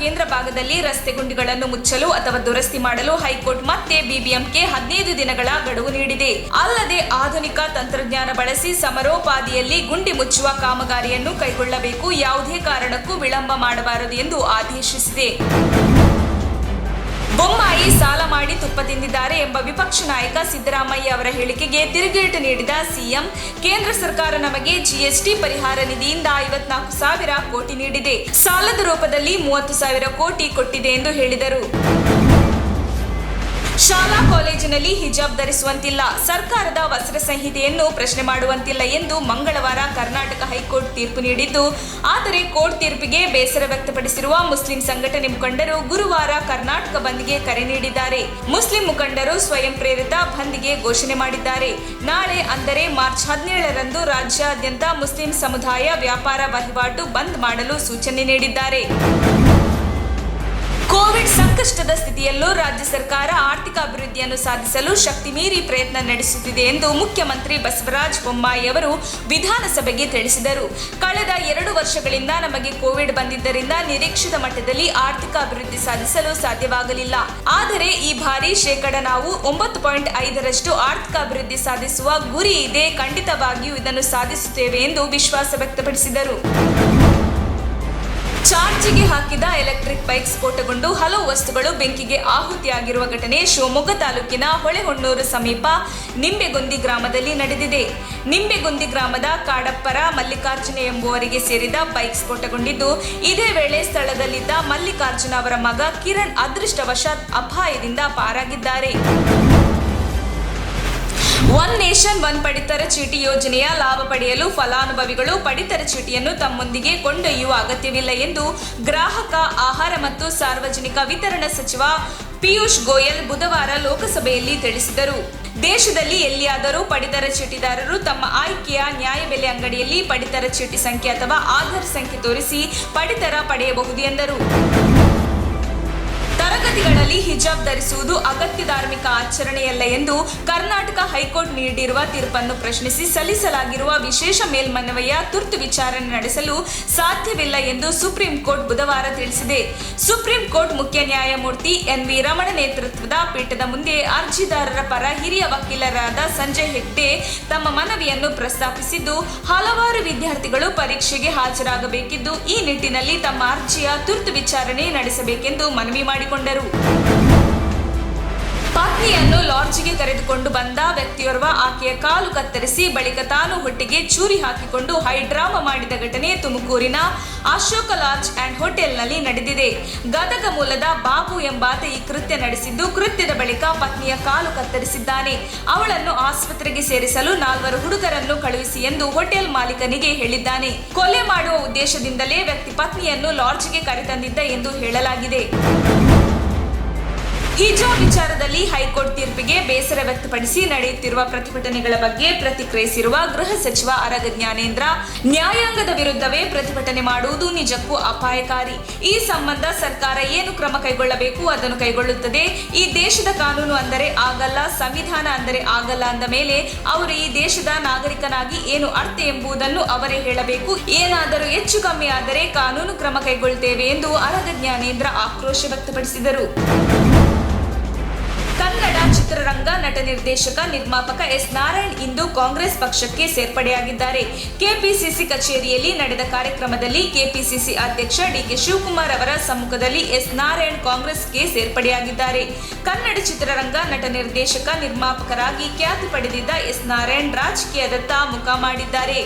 ಕೇಂದ್ರ ಭಾಗದಲ್ಲಿ ರಸ್ತೆ ಗುಂಡಿಗಳನ್ನು ಮುಚ್ಚಲು ಅಥವಾ ದುರಸ್ತಿ ಮಾಡಲು ಹೈಕೋರ್ಟ್ ಮತ್ತೆ ಬಿಬಿಎಂಪಿಗೆ 15 ದಿನಗಳ ಗಡುವು ನೀಡಿದೆ. ಅಲ್ಲದೆ ಆಧುನಿಕ ತಂತ್ರಜ್ಞಾನ ಬಳಸಿ ಸಮರೋಪಾದಿಯಲ್ಲಿ ಗುಂಡಿ ಮುಚ್ಚುವ ಕಾಮಗಾರಿಯನ್ನು ಕೈಗೊಳ್ಳಬೇಕು, ಯಾವುದೇ ಕಾರಣಕ್ಕೂ ವಿಳಂಬ ಮಾಡಬಾರದು ಎಂದು ಆದೇಶಿಸಿದೆ. ಬೊಮ್ಮಾಯಿ ಸಾಲ ಮಾಡಿ ತುಪ್ಪ ತಿಂದಿದ್ದಾರೆ ಎಂಬ ವಿಪಕ್ಷ ನಾಯಕ ಸಿದ್ದರಾಮಯ್ಯ ಅವರ ಹೇಳಿಕೆಗೆ ತಿರುಗೇಟು ನೀಡಿದ ಸಿಎಂ, ಕೇಂದ್ರ ಸರ್ಕಾರ ನಮಗೆ ಜಿಎಸ್ಟಿ ಪರಿಹಾರ ನಿಧಿಯಿಂದ 54,000 ಕೋಟಿ ನೀಡಿದೆ, ಸಾಲದ ರೂಪದಲ್ಲಿ 30,000 ಕೋಟಿ ಕೊಟ್ಟಿದೆ ಎಂದು ಹೇಳಿದರು. ಶಾಲಾ ಕಾಲೇಜಿನಲ್ಲಿ ಹಿಜಾಬ್ ಧರಿಸುವಂತಿಲ್ಲ, ಸರ್ಕಾರದ ವಸ್ತ್ರ ಸಂಹಿತೆಯನ್ನು ಪ್ರಶ್ನೆ ಮಾಡುವಂತಿಲ್ಲ ಎಂದು ಮಂಗಳವಾರ ಕರ್ನಾಟಕ ಹೈಕೋರ್ಟ್ ತೀರ್ಪು ನೀಡಿದ್ದು, ಆದರೆ ಕೋರ್ಟ್ ತೀರ್ಪಿಗೆ ಬೇಸರ ವ್ಯಕ್ತಪಡಿಸಿರುವ ಮುಸ್ಲಿಂ ಸಂಘಟನೆ ಮುಖಂಡರು ಗುರುವಾರ ಕರ್ನಾಟಕ ಬಂದ್ಗೆ ಕರೆ ನೀಡಿದ್ದಾರೆ. ಮುಸ್ಲಿಂ ಮುಖಂಡರು ಸ್ವಯಂ ಪ್ರೇರಿತ ಬಂದ್ಗೆ ಘೋಷಣೆ ಮಾಡಿದ್ದಾರೆ. ನಾಳೆ ಅಂದರೆ ಮಾರ್ಚ್ 17ರಂದು ರಾಜ್ಯಾದ್ಯಂತ ಮುಸ್ಲಿಂ ಸಮುದಾಯ ವ್ಯಾಪಾರ ವಹಿವಾಟು ಬಂದ್ ಮಾಡಲು ಸೂಚನೆ ನೀಡಿದ್ದಾರೆ. ಕೋವಿಡ್ ಸಂಕಷ್ಟದ ಸ್ಥಿತಿಯಲ್ಲೂ ರಾಜ್ಯ ಸರ್ಕಾರ ಆರ್ಥಿಕ ಅಭಿವೃದ್ಧಿಯನ್ನು ಸಾಧಿಸಲು ಶಕ್ತಿ ಮೀರಿ ಪ್ರಯತ್ನ ನಡೆಸುತ್ತಿದೆ ಎಂದು ಮುಖ್ಯಮಂತ್ರಿ ಬಸವರಾಜ ಬೊಮ್ಮಾಯಿ ಅವರು ವಿಧಾನಸಭೆಗೆ ತಿಳಿಸಿದರು. ಕಳೆದ 2 ವರ್ಷಗಳಿಂದ ನಮಗೆ ಕೋವಿಡ್ ಬಂದಿದ್ದರಿಂದ ನಿರೀಕ್ಷಿತ ಮಟ್ಟದಲ್ಲಿ ಆರ್ಥಿಕ ಅಭಿವೃದ್ಧಿ ಸಾಧಿಸಲು ಸಾಧ್ಯವಾಗಲಿಲ್ಲ. ಆದರೆ ಈ ಬಾರಿ ನಾವು 9.5ರಷ್ಟು ಆರ್ಥಿಕ ಅಭಿವೃದ್ಧಿ ಸಾಧಿಸುವ ಗುರಿ ಇದೆ, ಖಂಡಿತವಾಗಿಯೂ ಇದನ್ನು ಸಾಧಿಸುತ್ತೇವೆ ಎಂದು ವಿಶ್ವಾಸ ವ್ಯಕ್ತಪಡಿಸಿದರು. ಚಾರ್ಜಿಗೆ ಹಾಕಿದ ಎಲೆಕ್ಟ್ರಿಕ್ ಬೈಕ್ ಸ್ಫೋಟಗೊಂಡು ಹಲವು ವಸ್ತುಗಳು ಬೆಂಕಿಗೆ ಆಹುತಿಯಾಗಿರುವ ಘಟನೆ ಶಿವಮೊಗ್ಗ ತಾಲೂಕಿನ ಹೊಳೆಹೊನ್ನೂರು ಸಮೀಪ ನಿಂಬೆಗುಂದಿ ಗ್ರಾಮದಲ್ಲಿ ನಡೆದಿದೆ. ನಿಂಬೆಗುಂದಿ ಗ್ರಾಮದ ಕಾಡಪ್ಪರ ಮಲ್ಲಿಕಾರ್ಜುನ ಎಂಬುವರಿಗೆ ಸೇರಿದ ಬೈಕ್ ಸ್ಫೋಟಗೊಂಡಿದ್ದು, ಇದೇ ವೇಳೆ ಸ್ಥಳದಲ್ಲಿದ್ದ ಮಲ್ಲಿಕಾರ್ಜುನ ಅವರ ಮಗ ಕಿರಣ್ ಅದೃಷ್ಟವಶಾತ್ ಅಪಾಯದಿಂದ ಪಾರಾಗಿದ್ದಾರೆ. ಒನ್ ನೇಷನ್ ಒನ್ ಪಡಿತರ ಚೀಟಿ ಯೋಜನೆಯ ಲಾಭ ಪಡೆಯಲು ಫಲಾನುಭವಿಗಳು ಪಡಿತರ ಚೀಟಿಯನ್ನು ತಮ್ಮೊಂದಿಗೆ ಕೊಂಡೊಯ್ಯುವ ಅಗತ್ಯವಿಲ್ಲ ಎಂದು ಗ್ರಾಹಕ ಆಹಾರ ಮತ್ತು ಸಾರ್ವಜನಿಕ ವಿತರಣಾ ಸಚಿವ ಪಿಯೂಷ್ ಗೋಯಲ್ ಬುಧವಾರ ಲೋಕಸಭೆಯಲ್ಲಿ ತಿಳಿಸಿದರು. ದೇಶದಲ್ಲಿ ಎಲ್ಲಿಯಾದರೂ ಪಡಿತರ ಚೀಟಿದಾರರು ತಮ್ಮ ಆಯ್ಕೆಯ ನ್ಯಾಯಬೆಲೆ ಅಂಗಡಿಯಲ್ಲಿ ಪಡಿತರ ಚೀಟಿ ಸಂಖ್ಯೆ ಅಥವಾ ಆಧಾರ್ ಸಂಖ್ಯೆ ತೋರಿಸಿ ಪಡಿತರ ಪಡೆಯಬಹುದು ಎಂದರು. ತರಗತಿಗಳಲ್ಲಿ ಹಿಜಾಬ್ ಧರಿಸುವುದು ಅಗತ್ಯ ಧಾರ್ಮಿಕ ಆಚರಣೆಯಲ್ಲ ಎಂದು ಕರ್ನಾಟಕ ಹೈಕೋರ್ಟ್ ನೀಡಿರುವ ತೀರ್ಪನ್ನು ಪ್ರಶ್ನಿಸಿ ಸಲ್ಲಿಸಲಾಗಿರುವ ವಿಶೇಷ ಮೇಲ್ಮನವಿಯ ತುರ್ತು ವಿಚಾರಣೆ ನಡೆಸಲು ಸಾಧ್ಯವಿಲ್ಲ ಎಂದು ಸುಪ್ರೀಂ ಕೋರ್ಟ್ ಬುಧವಾರ ತಿಳಿಸಿದೆ. ಸುಪ್ರೀಂ ಕೋರ್ಟ್ ಮುಖ್ಯ ನ್ಯಾಯಮೂರ್ತಿ ಎನ್.ವಿ. ರಮಣ ನೇತೃತ್ವದ ಪೀಠದ ಮುಂದೆ ಅರ್ಜಿದಾರರ ಪರ ಹಿರಿಯ ವಕೀಲರಾದ ಸಂಜಯ್ ಹೆಗ್ಡೆ ತಮ್ಮ ಮನವಿಯನ್ನು ಪ್ರಸ್ತಾಪಿಸಿದ್ದು, ಹಲವಾರು ವಿದ್ಯಾರ್ಥಿಗಳು ಪರೀಕ್ಷೆಗೆ ಹಾಜರಾಗಬೇಕಿದ್ದು, ಈ ನಿಟ್ಟಿನಲ್ಲಿ ತಮ್ಮ ಅರ್ಜಿಯ ತುರ್ತು ವಿಚಾರಣೆ ನಡೆಸಬೇಕೆಂದು ಮನವಿ ಮಾಡಿಕೊಂಡರು. ಪತ್ನಿಯನ್ನು ಲಾಡ್ಜ್ಗೆ ಕರೆದುಕೊಂಡು ಬಂದ ವ್ಯಕ್ತಿಯೋರ್ವ ಆಕೆಯ ಕಾಲು ಕತ್ತರಿಸಿ ಬಳಿಕ ತಾನು ಹೊಟ್ಟೆಗೆ ಚೂರಿ ಹಾಕಿಕೊಂಡು ಹೈಡ್ರಾಮಾ ಮಾಡಿದ ಘಟನೆ ತುಮಕೂರಿನ ಅಶೋಕ ಲಾಡ್ಜ್ ಅಂಡ್ ಹೋಟೆಲ್ನಲ್ಲಿ ನಡೆದಿದೆ. ಗದಗ ಮೂಲದ ಬಾಬು ಎಂಬಾತ ಈ ಕೃತ್ಯ ನಡೆಸಿದ್ದು, ಕೃತ್ಯದ ಬಳಿಕ ಪತ್ನಿಯ ಕಾಲು ಕತ್ತರಿಸಿದ್ದಾನೆ. ಅವಳನ್ನು ಆಸ್ಪತ್ರೆಗೆ ಸೇರಿಸಲು 4 ಹುಡುಗರನ್ನು ಕಳುಹಿಸಿ ಎಂದು ಹೋಟೆಲ್ ಮಾಲೀಕನಿಗೆ ಹೇಳಿದ್ದಾನೆ. ಕೊಲೆ ಮಾಡುವ ಉದ್ದೇಶದಿಂದಲೇ ವ್ಯಕ್ತಿ ಪತ್ನಿಯನ್ನು ಲಾಡ್ಜ್ಗೆ ಕರೆತಂದಿದ್ದ ಎಂದು ಹೇಳಲಾಗಿದೆ. ಹಿಜಾಬ್ ವಿಚಾರದಲ್ಲಿ ಹೈಕೋರ್ಟ್ ತೀರ್ಪಿಗೆ ಬೇಸರ ವ್ಯಕ್ತಪಡಿಸಿ ನಡೆಯುತ್ತಿರುವ ಪ್ರತಿಭಟನೆಗಳ ಬಗ್ಗೆ ಪ್ರತಿಕ್ರಿಯಿಸಿರುವ ಗೃಹ ಸಚಿವ ಆರಗ ಜ್ಞಾನೇಂದ್ರ, ನ್ಯಾಯಾಂಗದ ವಿರುದ್ಧವೇ ಪ್ರತಿಭಟನೆ ಮಾಡುವುದು ನಿಜಕ್ಕೂ ಅಪಾಯಕಾರಿ. ಈ ಸಂಬಂಧ ಸರ್ಕಾರ ಏನು ಕ್ರಮ ಕೈಗೊಳ್ಳಬೇಕು ಅದನ್ನು ಕೈಗೊಳ್ಳುತ್ತದೆ. ಈ ದೇಶದ ಕಾನೂನು ಅಂದರೆ ಆಗಲ್ಲ, ಸಂವಿಧಾನ ಅಂದರೆ ಆಗಲ್ಲ ಅಂದ ಮೇಲೆ ಅವರು ಈ ದೇಶದ ನಾಗರಿಕನಾಗಿ ಏನು ಅರ್ಥ ಎಂಬುದನ್ನು ಅವರೇ ಹೇಳಬೇಕು. ಏನಾದರೂ ಹೆಚ್ಚು ಕಮ್ಮಿ ಆದರೆ ಕಾನೂನು ಕ್ರಮ ಕೈಗೊಳ್ಳುತ್ತೇವೆ ಎಂದು ಆರಗ ಜ್ಞಾನೇಂದ್ರ ಆಕ್ರೋಶ ವ್ಯಕ್ತಪಡಿಸಿದರು. ಕನ್ನಡ ಚಿತ್ರರಂಗ ನಟ, ನಿರ್ದೇಶಕ, ನಿರ್ಮಾಪಕ ಎಸ್ ನಾರಾಯಣ್ ಇಂದು ಕಾಂಗ್ರೆಸ್ ಪಕ್ಷಕ್ಕೆ ಸೇರ್ಪಡೆಯಾಗಿದ್ದಾರೆ. ಕೆಪಿಸಿಸಿ ಕಚೇರಿಯಲ್ಲಿ ನಡೆದ ಕಾರ್ಯಕ್ರಮದಲ್ಲಿ ಕೆಪಿಸಿಸಿ ಅಧ್ಯಕ್ಷ ಡಿಕೆ ಶಿವಕುಮಾರ್ ಅವರ ಸಮ್ಮುಖದಲ್ಲಿ ಎಸ್ ನಾರಾಯಣ್ ಕಾಂಗ್ರೆಸ್ಗೆ ಸೇರ್ಪಡೆಯಾಗಿದ್ದಾರೆ. ಕನ್ನಡ ಚಿತ್ರರಂಗ ನಟ, ನಿರ್ದೇಶಕ, ನಿರ್ಮಾಪಕರಾಗಿ ಖ್ಯಾತಿ ಪಡೆದಿದ್ದ ಎಸ್ ನಾರಾಯಣ್ ರಾಜಕೀಯದತ್ತ ಮುಖ ಮಾಡಿದ್ದಾರೆ.